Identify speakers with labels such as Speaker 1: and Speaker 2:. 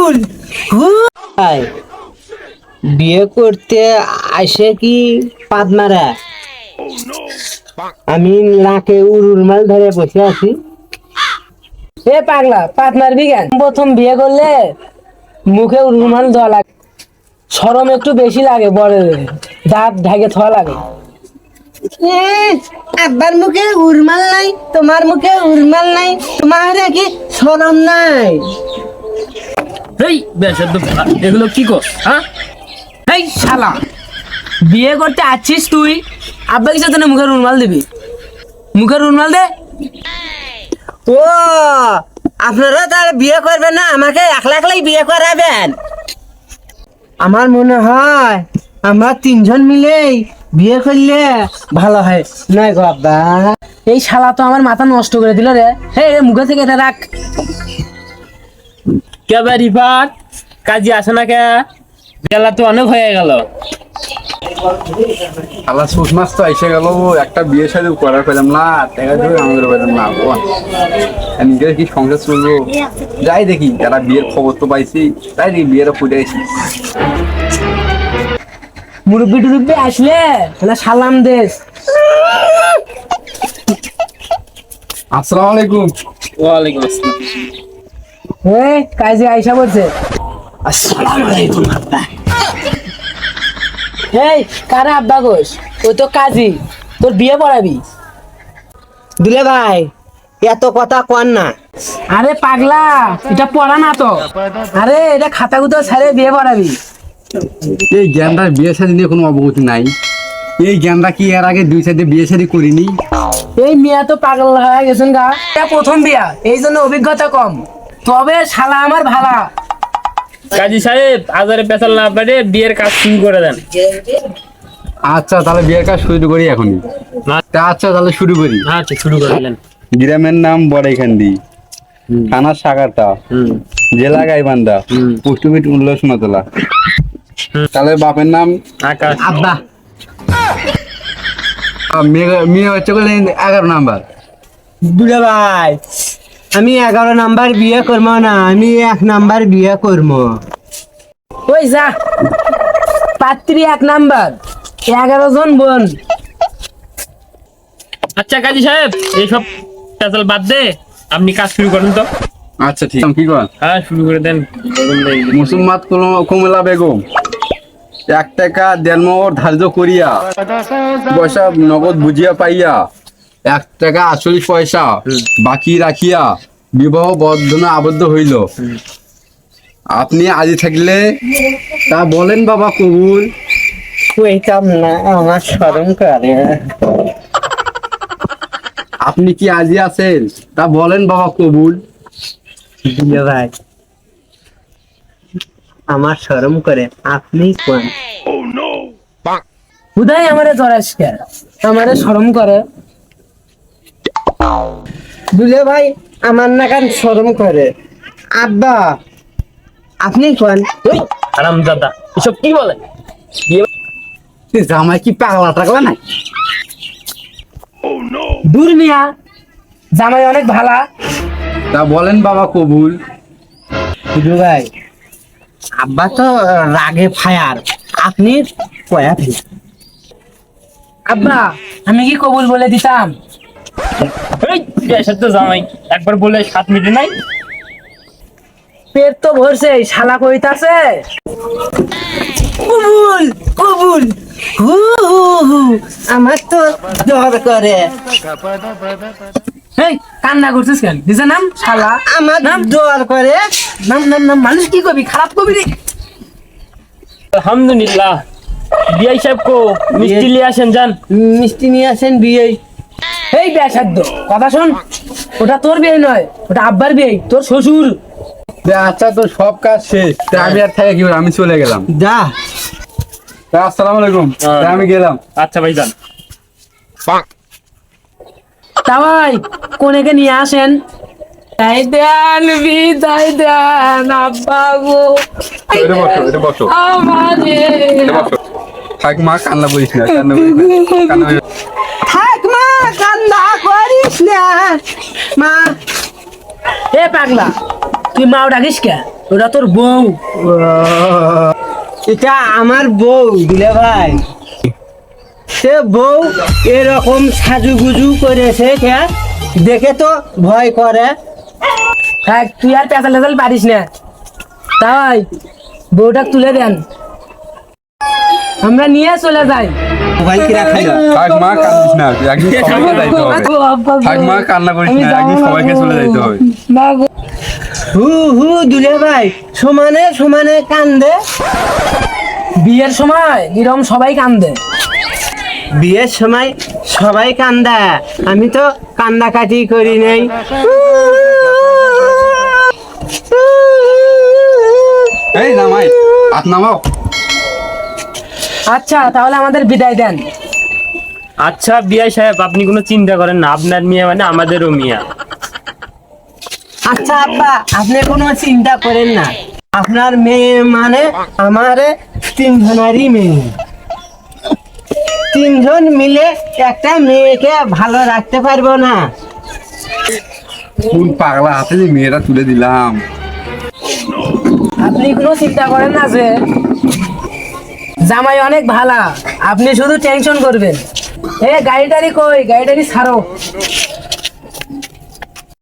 Speaker 1: কবুল। বিয়ে করতে আসে কি পাত মারা? আমি নাকে উরুর মাল ধরে বসে আছি। এ পাগলা, পাত মারবি কেন? প্রথম বিয়ে করলে মুখে উরুর মাল দেওয়া লাগে, শরম একটু বেশি লাগে, বড় দাঁত ঢাকে থোয়া লাগে। আব্বার মুখে উরমাল নাই, তোমার মুখে উরমাল নাই, তোমার কি শরম নাই?
Speaker 2: এই বেশাদ্দ এগুলো কি কর? হ্যাঁ,
Speaker 1: এই শালা, বিয়ে করতে আসছিস তুই, আব্বা কিছু তো মুখের উরমাল দিবি? মুখের উরমাল দে। ও, আপনারা তার বিয়ে করবেন না, আমাকে একলা একলাই বিয়ে করাবেন? আমার মনে হয় আমরা তিনজন মিলেই বিয়ে করলে ভালো হয়, নয় গো আব্বা? এই শালা তো আমার মাথা নষ্ট করে দিল রে। হে, মুখে থেকে এটা রাখ।
Speaker 2: কে রিফাত কাজী আসে না কে? বেলা তো অনেক হয়ে গেল।
Speaker 3: আল্লাহ সুস মাস তো এসে গেল, একটা বিয়ে শাদী করার পেলাম না, টাকা ধরে আমাদের পেলাম না। নিজের কি সংসার চলবো? যাই দেখি, যারা বিয়ের খবর তো পাইছি, তাই দেখি বিয়েটা ফুটে আছি।
Speaker 1: মুরব্বি টুরব্বি আসলে না সালাম দেশ।
Speaker 3: আসসালামু আলাইকুম।
Speaker 2: ওয়ালাইকুম আসসালাম।
Speaker 1: এই কাজে আইসা বলছে।
Speaker 3: আসসালামু আলাইকুম আব্বা।
Speaker 1: এই কারা আব্বা গোস? ওই তো কাজী, তোর বিয়ে পড়াবি? দুলে ভাই, এত কথা কন না। আরে পাগলা, এটা পড়া না তো। আরে এটা খাতা কুতো ছেড়ে বিয়ে পড়াবি।
Speaker 3: এই জ্ঞানটার বিয়ে শাদী নিয়ে কোনো অবগতি নাই। এই জ্ঞানটা কি এর আগে দুই সাইডে বিয়ে শাদী করিনি?
Speaker 1: এই মিয়া তো পাগল হয়ে গেছেন গা। এটা প্রথম বিয়া, এই জন্য অভিজ্ঞতা কম, তবে শালা আমার ভালা।
Speaker 2: কাজী সাহেব, আজারে পেছাল না পারে বিয়ের কাজ শুরু করে দেন।
Speaker 3: আচ্ছা, তাহলে বিয়ের কাজ শুরু করি এখনই। আচ্ছা, তাহলে শুরু করি।
Speaker 2: আচ্ছা, শুরু করে দিলেন।
Speaker 3: গ্রামের নাম বড়াইখান্দি, থানা সাগারটা, জেলা গাইবান্ধা, পোস্টমিট উল্লাসনতলা। তাহলে বাপের নাম
Speaker 2: আকাশ।
Speaker 1: আব্বা।
Speaker 3: মেয়ে হচ্ছে 11 নাম্বার।
Speaker 1: দুলে ভাই, আমি 11 নাম্বার বিয়ে করবো না, আমি 1 নাম্বার বিয়ে করবো। ওই যা, পাত্রী 1 নাম্বার, 11 জন বোন।
Speaker 2: আচ্ছা কাজী সাহেব, এইসব পেছাল বাদ দে, আপনি কাজ শুরু করেন তো।
Speaker 3: আচ্ছা, ঠিক কি কর?
Speaker 2: হ্যাঁ, শুরু করে দেন।
Speaker 3: মুসম্মাদ কমলা বেগম 1 টাকা 1.5 মোহর ধার্য করিয়া, পয়সা নগদ বুঝিয়া পাইয়া 1 টাকা 48 পয়সা বাকি রাখিয়া বিবাহ বন্ধনে আবদ্ধ হইল। আপনি আজি থাকলে তা বলেন বাবা কবুল।
Speaker 1: কইতাম না, আমার শরম করে।
Speaker 3: আপনি কি আজি আছেন তা বলেন বাবা কবুল।
Speaker 1: দুলে ভাই, আমার শরম করে, আপনি কোন? হুদাই আমারে জরাসকে, আমারে শরম করে। দুলে ভাই, আমার না কান শরম করে। আব্বা, আপনি কোন?
Speaker 2: হারামজাদা, এসব কি বলেন?
Speaker 3: জামাই কি পাগলা টাগলা নাই?
Speaker 1: দূর মিয়া, জামাই অনেক ভালা।
Speaker 3: তা বলেন বাবা কবুল।
Speaker 1: দুলে ভাই, আব্বা তো রাগে ফায়ার, আপনি কয়া ফেল। আব্বা, আমি কি কবুল বলে দিতাম?
Speaker 2: এই বেশাদ্দ জামাই, একবার বলে 7 মিনিট নাই।
Speaker 1: পেট তো ভরছে, শালা কইতাছে কবুল কবুল। হু হু হু, আমার তো ডর করে। এই কান্না করছিস কেন? নিজের নাম শালা, আমার নাম ডর করে। নাম নাম নাম, মানুষ কি কবি, খারাপ কবি রে।
Speaker 2: আলহামদুলিল্লাহ। বিআই সাহেব কো মিষ্টি নিয়ে আসেন, যান।
Speaker 1: মিষ্টি নিয়ে আসেন বিয়ে। এই বেসাধ্য, কথা শোন, ওটা তোর বিয়ে নয়, ওটা আব্বার বিয়ে, তোর শ্বশুর।
Speaker 3: আচ্ছা, তো সব কাজ শেষ, তা আমি আর থেকে কি করব? আমি চলে গেলাম।
Speaker 1: যা।
Speaker 3: তা আসসালামু আলাইকুম, তা আমি গেলাম।
Speaker 2: আচ্ছা ভাই, যান।
Speaker 1: তা ভাই, কোনেকে নিয়ে আসেন। তাই দেন বিদায় দেন আব্বা গো।
Speaker 3: এটা বসো, এটা বসো,
Speaker 1: আমারে
Speaker 3: এটা বসো। থাক মা, কান্না করিস না, কান্না করিস না, কান্না করিস না।
Speaker 1: থাক মা, কান্না করিস না মা। এ পাগলা, তুই মাও ডাকিস কে? ওটা তোর বউ।
Speaker 4: এটা আমার বউ দিলে ভাই। সে বউ এরকম সাজুগুজু করেছে কে দেখে তো ভয় করে।
Speaker 1: হ্যাঁ, তুই আর পেঁচাল টেচাল পারিস না, তাই বউটা তুলে দেন, আমরা নিয়ে চলে যাই।
Speaker 4: ভাই কিরা খাইল
Speaker 3: থাক মা, কান্দিস না, একদিন সবাইকে যাইতে হবে। থাক মা, কান্না করিস না, একদিন সবাইকে চলে যাইতে হবে।
Speaker 4: হু হু দুলে ভাই সমানে সমানে কান্দে।
Speaker 1: বিয়ের সময় এরকম সবাই কান্দে।
Speaker 4: বিয়ের সময় সবাই কান্দা, আমি তো কান্দাকাটি করি নাই।
Speaker 3: এই নামাই, হাত নামাও।
Speaker 1: আচ্ছা, তাহলে আমাদের বিদায় দেন।
Speaker 2: আচ্ছা বিআই সাহেব, আপনি কোনো চিন্তা করেন না, আপনার মেয়ে মানে আমাদেরও মিয়া।
Speaker 4: আচ্ছা আব্বা, আপনি কোনো চিন্তা করেন না, আপনার মেয়ে মানে আমার তিনজনেরই মেয়ে। তিনজন মিলে একটা মেয়েকে ভালো রাখতে পারবো না?
Speaker 3: কোন পাগলা হাতে যে মেয়েটা তুলে দিলাম।
Speaker 1: আপনি কোনো চিন্তা করেন না, যে জামাই অনেক ভালা, আপনি শুধু টেনশন করবেন। গাড়ি টাড়ি কই, গাড়ি টাড়ি ছাড়ো।